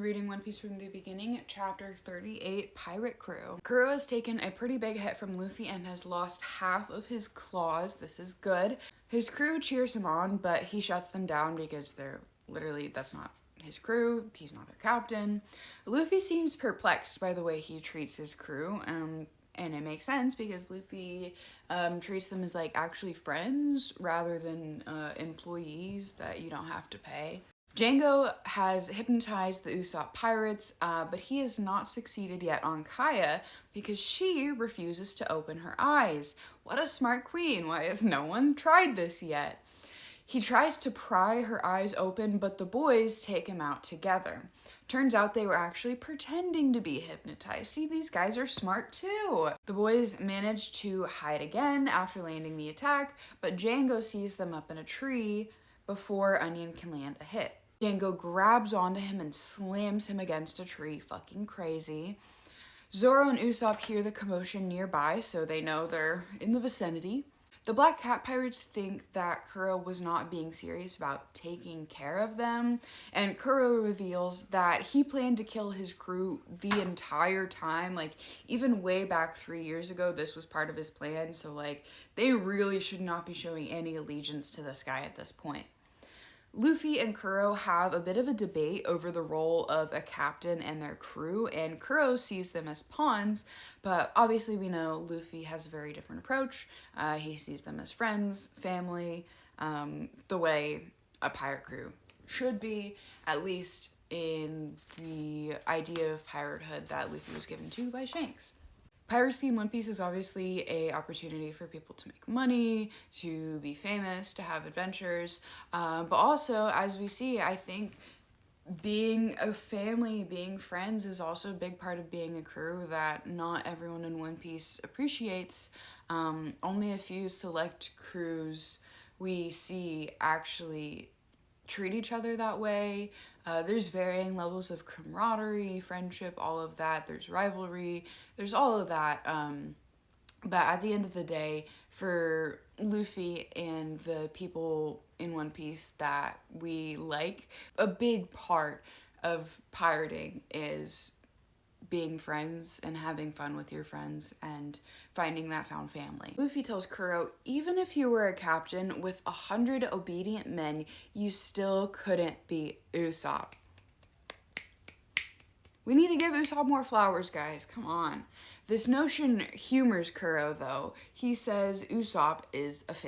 rereading One Piece from the beginning, chapter 38, Pirate Crew. Kuro has taken a pretty big hit from Luffy and has lost half of his claws. This is good. His crew cheers him on, but he shuts them down because that's not his crew. He's not their captain. Luffy seems perplexed by the way he treats his crew, and it makes sense because Luffy treats them as like actually friends rather than employees that you don't have to pay. Django has hypnotized the Usopp pirates, but he has not succeeded yet on Kaya because she refuses to open her eyes. What a smart queen. Why has no one tried this yet? He tries to pry her eyes open, but the boys take him out together. Turns out they were actually pretending to be hypnotized. See, these guys are smart too. The boys manage to hide again after landing the attack, but Django sees them up in a tree before Onion can land a hit. Django grabs onto him and slams him against a tree, fucking crazy. Zoro and Usopp hear the commotion nearby, so they know they're in the vicinity. The Black Cat Pirates think that Kuro was not being serious about taking care of them, and Kuro reveals that he planned to kill his crew the entire time. Like, even way back 3 years ago, this was part of his plan, so like, they really should not be showing any allegiance to this guy at this point. Luffy and Kuro have a bit of a debate over the role of a captain and their crew, and Kuro sees them as pawns, but obviously we know Luffy has a very different approach. He sees them as friends, family, the way a pirate crew should be, at least in the idea of piratehood that Luffy was given to by Shanks. Piracy in One Piece is obviously an opportunity for people to make money, to be famous, to have adventures, but also, as we see, I think being a family, being friends is also a big part of being a crew that not everyone in One Piece appreciates. Only a few select crews we see actually treat each other that way. There's varying levels of camaraderie, friendship, all of that. There's rivalry, there's all of that. But at the end of the day, for Luffy and the people in One Piece that we like, a big part of pirating is being friends and having fun with your friends and finding that found family. Luffy tells Kuro, even if you were a captain with 100 obedient men, you still couldn't beat Usopp. We need to give Usopp more flowers, guys. Come on. This notion humors Kuro, though. He says Usopp is a fake